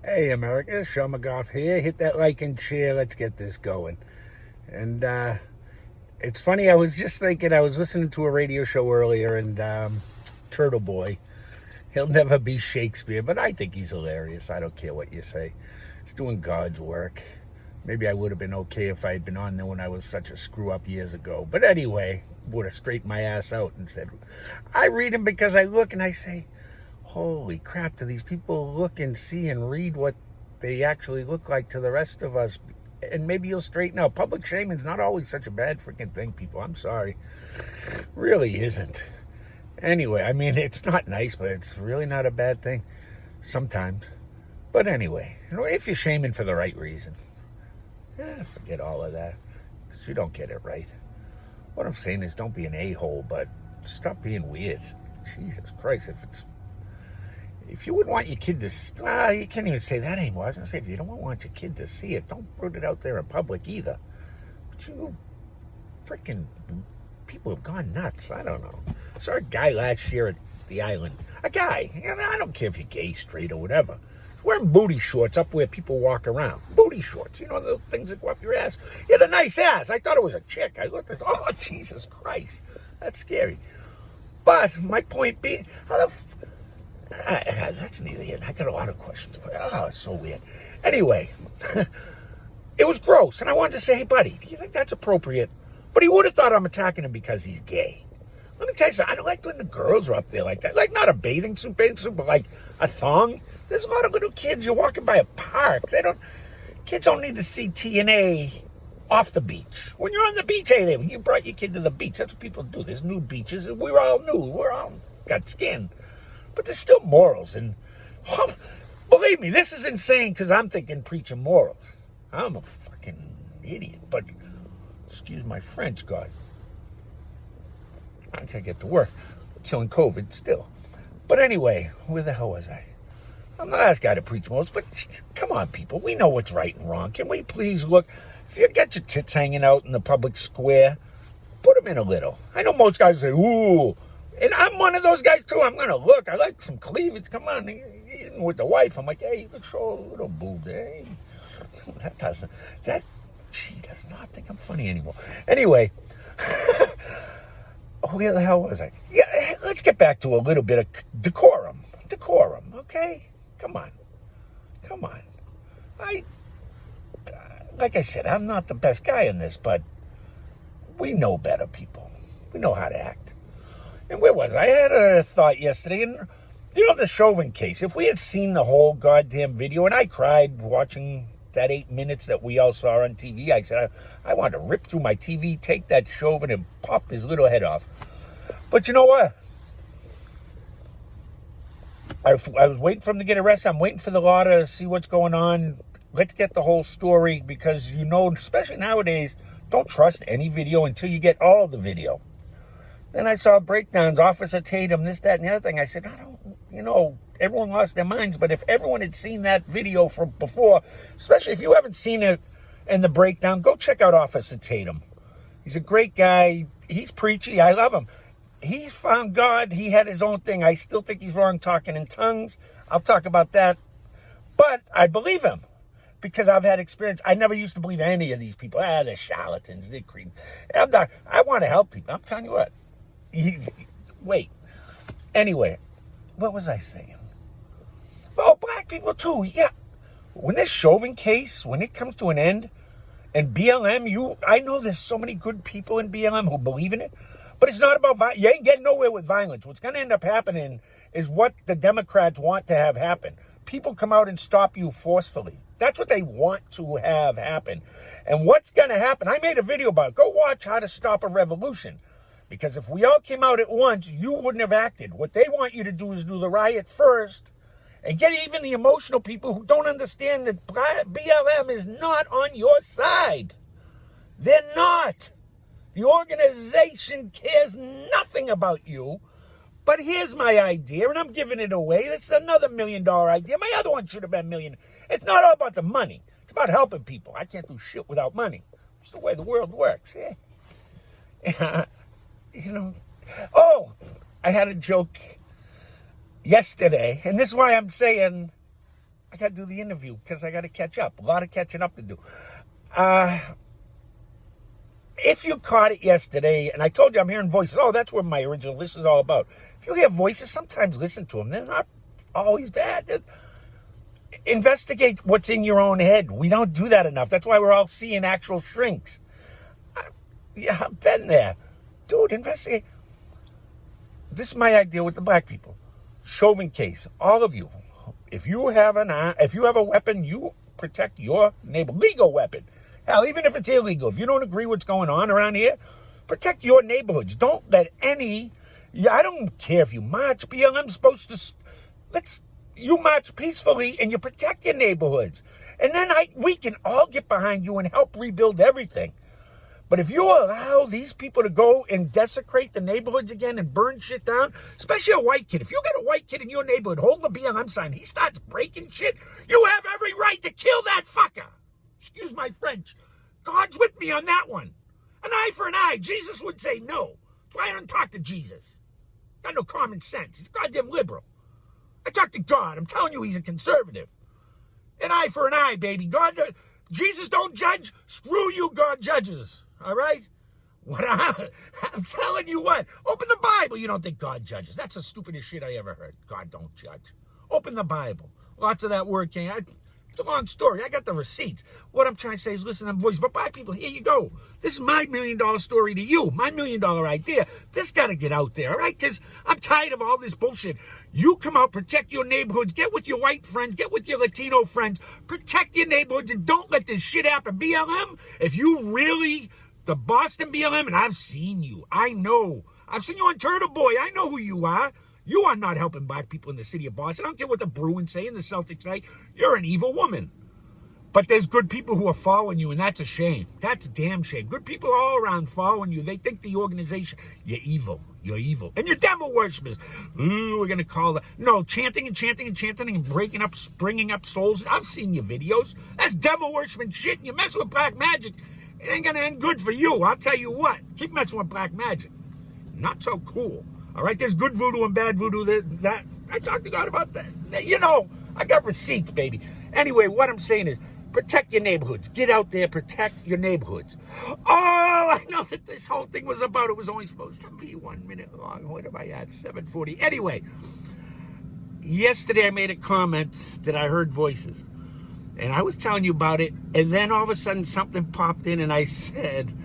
Hey, America, Sean McGough here. Hit that like and share. Let's get this going. And it's funny, I was just thinking, I was listening to a radio show earlier, and Turtle Boy, he'll never be Shakespeare, but I think he's hilarious. I don't care what you say. He's doing God's work. Maybe I would have been okay if I had been on there when I was such a screw-up years ago. But anyway, would have straightened my ass out and said, I read him because I look and I say, holy crap, do these people look and see and read what they actually look like to the rest of us? And maybe you'll straighten out. Public shaming's not always such a bad freaking thing, people. I'm sorry. Really isn't. Anyway, I mean, it's not nice, but it's really not a bad thing sometimes. But anyway, if you're shaming for the right reason, forget all of that, because you don't get it right. What I'm saying is, don't be an a-hole, but stop being weird. Jesus Christ, if you wouldn't want your kid to, you can't even say that anymore. I was going to say, if you don't want your kid to see it, don't put it out there in public either. But you freaking people have gone nuts. I don't know. I saw a guy last year at the island. A guy, and I don't care if you're gay, straight, or whatever, wearing booty shorts up where people walk around. Booty shorts, you know, those things that go up your ass. You had a nice ass. I thought it was a chick. I looked and said, oh, Jesus Christ. That's scary. But my point being, that's neither here. I got a lot of questions. It's so weird. Anyway, it was gross. And I wanted to say, hey, buddy, do you think that's appropriate? But he would have thought I'm attacking him because he's gay. Let me tell you something. I don't like when the girls are up there like that. Like, not a bathing suit, but like a thong. There's a lot of little kids. You're walking by a park. Kids don't need to see TNA off the beach. When you're on the beach, hey, when you brought your kid to the beach, that's what people do. There's nude beaches. We're all nude. We're all got skin. But there's still morals. And believe me, this is insane because I'm thinking preaching morals. I'm a fucking idiot. But, excuse my French, God. I gotta get to work. Killing COVID still. But anyway, where the hell was I? I'm the last guy to preach morals, but come on, people. We know what's right and wrong. Can we please look? If you got your tits hanging out in the public square, put them in a little. I know most guys say, ooh. And I'm one of those guys, too. I'm going to look. I like some cleavage. Come on. Even with the wife, I'm like, hey, you can show a little boob there. Hey. She does not think I'm funny anymore. Anyway, where the hell was I? Yeah, let's get back to a little bit of decorum. Decorum, okay? Come on. Like I said, I'm not the best guy in this, but we know better, people. We know how to act. And where was I? I had a thought yesterday, and you know the Chauvin case. If we had seen the whole goddamn video, and I cried watching that 8 minutes that we all saw on TV, I said I wanted to rip through my TV, take that Chauvin, and pop his little head off. But you know what? I was waiting for him to get arrested. I'm waiting for the law to see what's going on. Let's get the whole story, because you know, especially nowadays, don't trust any video until you get all the video. Then I saw breakdowns, Officer Tatum, this, that, and the other thing. I said, everyone lost their minds. But if everyone had seen that video from before, especially if you haven't seen it in the breakdown, go check out Officer Tatum. He's a great guy. He's preachy. I love him. He found God. He had his own thing. I still think he's wrong talking in tongues. I'll talk about that. But I believe him because I've had experience. I never used to believe any of these people. They're charlatans. They're creep. I want to help people. I'm telling you what. Wait. Anyway, what was I saying? Oh, black people too. Yeah. When this Chauvin case, when it comes to an end, and BLM, I know there's so many good people in BLM who believe in it, but it's not about violence. You ain't getting nowhere with violence. What's going to end up happening is what the Democrats want to have happen. People come out and stop you forcefully. That's what they want to have happen. And what's going to happen? I made a video about it. Go watch How to Stop a Revolution. Because if we all came out at once, you wouldn't have acted. What they want you to do is do the riot first and get even the emotional people who don't understand that BLM is not on your side. They're not. The organization cares nothing about you. But here's my idea, and I'm giving it away. It's another $1 million idea. My other one should have been $1 million. It's not all about the money. It's about helping people. I can't do shit without money. It's the way the world works. Yeah. I had a joke yesterday, and this is why I'm saying I got to do the interview because I got to catch up. A lot of catching up to do. If you caught it yesterday, and I told you I'm hearing voices. Oh, that's what my original list is all about. If you hear voices, sometimes listen to them. They're not always bad. Investigate what's in your own head. We don't do that enough. That's why we're all seeing actual shrinks. Yeah, I've been there. Dude, investigate. This is my idea with the black people. Chauvin case. All of you. If you have a weapon, you protect your neighbor. Legal weapon. Hell, even if it's illegal, if you don't agree what's going on around here, protect your neighborhoods. Don't let I don't care if you march. BLM's supposed to, you march peacefully and you protect your neighborhoods. And then we can all get behind you and help rebuild everything. But if you allow these people to go and desecrate the neighborhoods again and burn shit down, especially a white kid, if you got a white kid in your neighborhood holding a BLM sign, he starts breaking shit, you have every right to kill that fucker. Excuse my French. God's with me on that one. An eye for an eye. Jesus would say no. That's why I don't talk to Jesus. Got no common sense. He's goddamn liberal. I talk to God. I'm telling you, he's a conservative. An eye for an eye, baby. Jesus don't judge. Screw you, God judges. All right? What I'm telling you what. Open the Bible. You don't think God judges. That's the stupidest shit I ever heard. God don't judge. Open the Bible. Lots of that word came. It's a long story. I got the receipts. What I'm trying to say is listen to them voices. But black people, here you go. This is my $1 million story to you. My $1 million idea. This got to get out there, all right? Because I'm tired of all this bullshit. You come out, protect your neighborhoods. Get with your white friends. Get with your Latino friends. Protect your neighborhoods and don't let this shit happen. BLM, if you really, the Boston BLM, and I've seen you. I know. I've seen you on Turtle Boy. I know who you are. You are not helping black people in the city of Boston. I don't care what the Bruins say and the Celtics say. You're an evil woman. But there's good people who are following you, and that's a shame. That's a damn shame. Good people all around following you. They think the organization, you're evil. You're evil. And you're devil worshippers. Ooh, we're going to call that. No, chanting and chanting and chanting and bringing up souls. I've seen your videos. That's devil worshiping shit. And you mess with black magic, it ain't going to end good for you. I'll tell you what. Keep messing with black magic. Not so cool. All right, there's good voodoo and bad voodoo. That I talked to God about that. You know, I got receipts, baby. Anyway, what I'm saying is protect your neighborhoods. Get out there, protect your neighborhoods. Oh, I know that this whole thing was about. It was only supposed to be 1 minute long. What am I at? 7:40. Anyway, yesterday I made a comment that I heard voices. And I was telling you about it. And then all of a sudden something popped in and I said,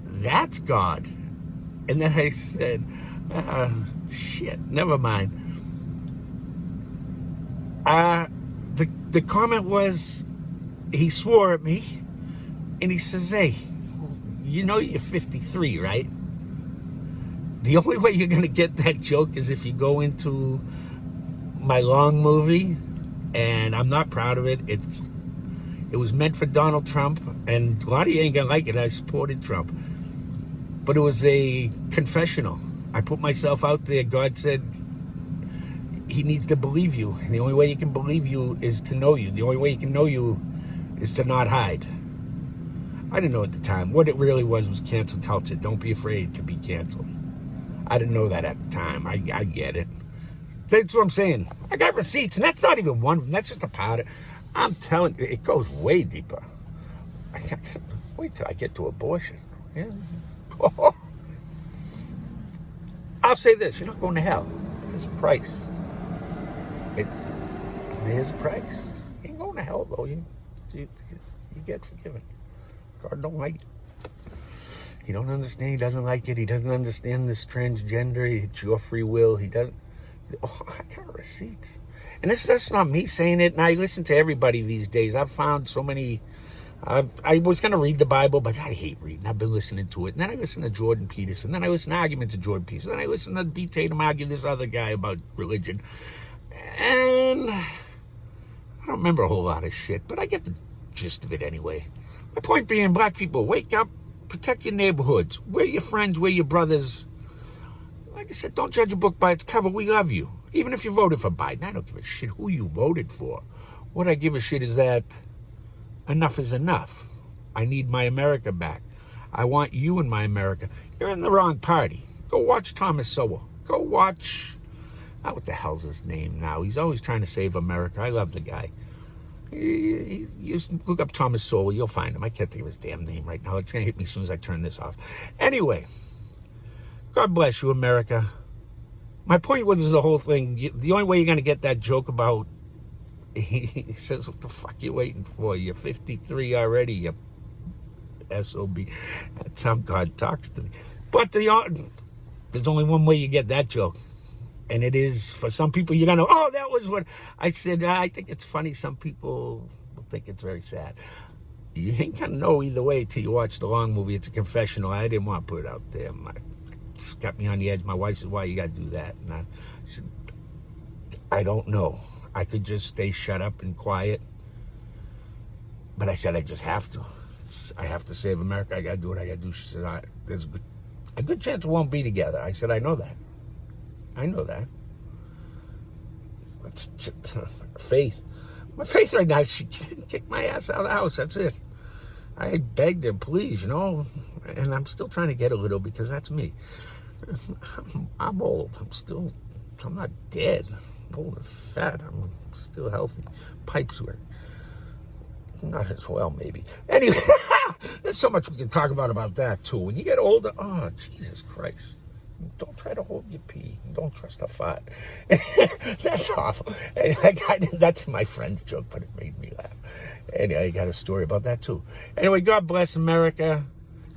that's God. And then I said, shit, never mind. The comment was, he swore at me, and he says, hey, you know you're 53, right? The only way you're going to get that joke is if you go into my long movie, and I'm not proud of it. It was meant for Donald Trump, and a lot of you ain't going to like it. I supported Trump. But it was a confessional. I put myself out there. God said he needs to believe you. And the only way he can believe you is to know you. The only way he can know you is to not hide. I didn't know at the time. What it really was cancel culture. Don't be afraid to be canceled. I didn't know that at the time. I get it. That's what I'm saying. I got receipts, and that's not even one of them. That's just a part of it. I'm telling you, it goes way deeper. Wait till I get to abortion. Yeah. I'll say this, you're not going to hell. There's a price. There's a price. You ain't going to hell, though. You get forgiven. God don't like it. He don't understand. He doesn't like it. He doesn't understand this transgender. It's your free will. He doesn't. Oh, I got receipts. And that's not me saying it. And I listen to everybody these days. I've found so many. I was going to read the Bible, but I hate reading. I've been listening to it. And then I listen to Jordan Peterson. Then I listen to arguments of Jordan Peterson. Then I listen to B. Tatum argue this other guy about religion. And I don't remember a whole lot of shit, but I get the gist of it anyway. My point being, black people, wake up, protect your neighborhoods. We're your friends, we're your brothers. Like I said, don't judge a book by its cover. We love you. Even if you voted for Biden, I don't give a shit who you voted for. What I give a shit is that enough is enough. I need my America back. I want you in my America. You're in the wrong party. Go watch Thomas Sowell. Go watch what the hell's his name now? He's always trying to save America. I love the guy. You look up Thomas Sowell, you'll find him. I can't think of his damn name right now. It's going to hit me as soon as I turn this off. Anyway, God bless you, America. My point was the whole thing. The only way you're going to get that joke about, he says, what the fuck you waiting for? You're 53 already, you SOB. That's how God talks to me. But there's only one way you get that joke. And it is, for some people, you're going to, oh, that was what I said. I think it's funny. Some people will think it's very sad. You ain't going to know either way till you watch the long movie. It's a confessional. I didn't want to put it out there. It's got me on the edge. My wife said, why you got to do that? And I said, I don't know. I could just stay shut up and quiet. But I said, I just have to. I have to save America. I got to do what I got to do. She said, there's a good chance we won't be together. I said, I know that. I know that. It's just, faith. My faith right now, she kicked my ass out of the house. That's it. I begged her, please, and I'm still trying to get a little because that's me. I'm old. I'm not dead. I'm old and fat. I'm still healthy. Pipes work. Not as well, maybe. Anyway, there's so much we can talk about that, too. When you get older, oh, Jesus Christ. Don't try to hold your pee. Don't trust a fart. That's awful. That's my friend's joke, but it made me laugh. Anyway, I got a story about that, too. Anyway, God bless America.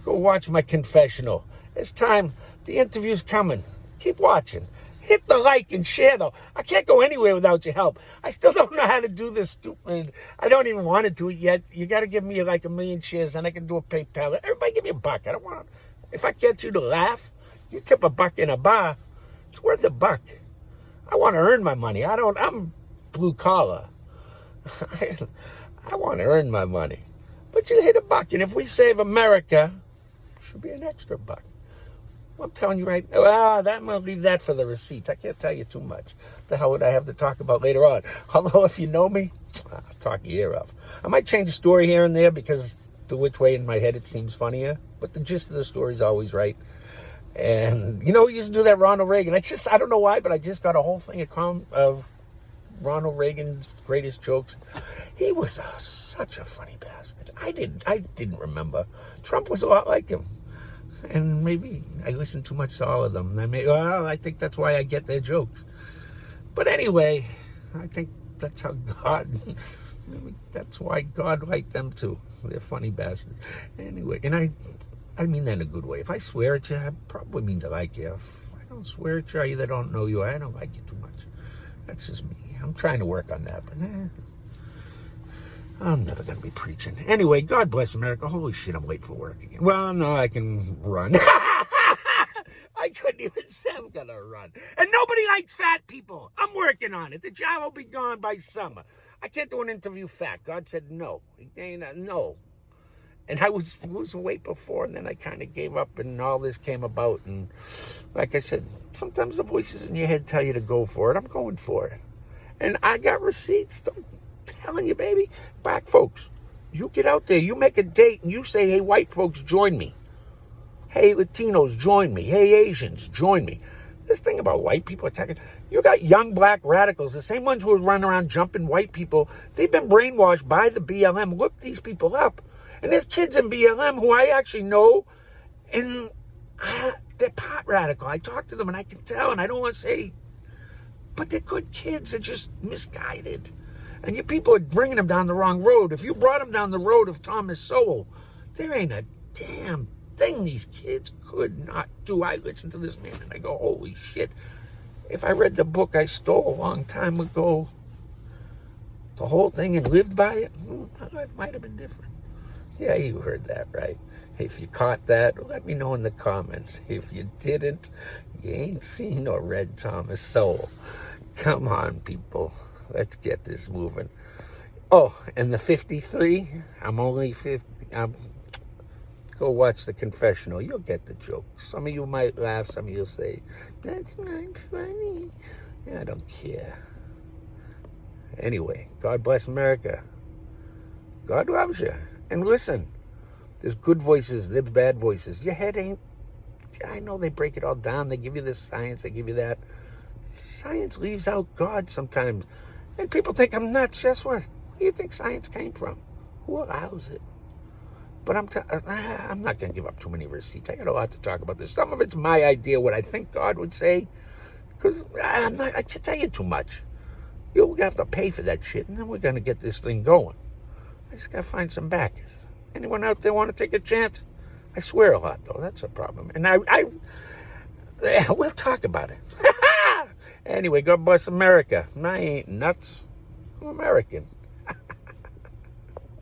Go watch my confessional. It's time. The interview's coming. Keep watching. Hit the like and share, though. I can't go anywhere without your help. I still don't know how to do this stupid. I don't even want to do it yet. You got to give me like 1 million shares, and I can do a PayPal. Everybody give me $1. I don't want to. If I get you to laugh, you tip $1 in a bar, it's worth $1. I want to earn my money. I'm blue collar. I want to earn my money. But you hit $1, and if we save America, it should be an extra $1. I'm telling you right now, I'm going to leave that for the receipts. I can't tell you too much. The hell would I have to talk about later on? Although, if you know me, I'll talk your ear off. I might change the story here and there because the which way in my head it seems funnier. But the gist of the story is always right. And, we used to do that Ronald Reagan. I don't know why, but I just got a whole thing of Ronald Reagan's greatest jokes. He was such a funny bastard. I didn't remember. Trump was a lot like him. And maybe I listened too much to all of them. I think that's why I get their jokes. But anyway, I think that's how that's why God liked them too. They're funny bastards. Anyway, and I mean that in a good way. If I swear at you, it probably means I like you. If I don't swear at you, I either don't know you or I don't like you too much. That's just me. I'm trying to work on that, but I'm never going to be preaching. Anyway, God bless America. Holy shit, I'm late for work again. Well, no, I can run. I couldn't even say I'm going to run. And nobody likes fat people. I'm working on it. The job will be gone by summer. I can't do an interview fat. God said no. No. And I was losing weight before, and then I kind of gave up, and all this came about. And like I said, sometimes the voices in your head tell you to go for it. I'm going for it. And I got receipts. I'm telling you, baby. Black folks, you get out there, you make a date, and you say, hey, white folks, join me. Hey, Latinos, join me. Hey, Asians, join me. This thing about white people attacking, you got young black radicals, the same ones who are running around jumping white people. They've been brainwashed by the BLM. Look these people up. And there's kids in BLM who I actually know, and they're pot radical. I talk to them, and I can tell, and I don't want to say, but they're good kids. They're just misguided. And you people are bringing them down the wrong road. If you brought them down the road of Thomas Sowell, there ain't a damn thing these kids could not do. I listen to this man, and I go, holy shit. If I read the book I stole a long time ago, the whole thing, and lived by it, my life might have been different. Yeah, you heard that right. If you caught that, let me know in the comments. If you didn't, you ain't seen or read Thomas Sowell. Come on, people. Let's get this moving. Oh, and the 53, I'm only 50. Go watch the confessional. You'll get the joke. Some of you might laugh. Some of you will say, that's not funny. I don't care. Anyway, God bless America. God loves you. And listen, there's good voices, there's bad voices. Your head ain't, I know they break it all down. They give you this science, they give you that. Science leaves out God sometimes. And people think I'm nuts. Guess what? Where do you think science came from? Who allows it? But I'm not going to give up too many receipts. I got a lot to talk about this. Some of it's my idea, what I think God would say. Because I can tell you too much. You'll have to pay for that shit, and then we're going to get this thing going. I just got to find some backers. Anyone out there want to take a chance? I swear a lot, though. That's a problem. And we'll talk about it. Anyway, God bless America. I ain't nuts. I'm American.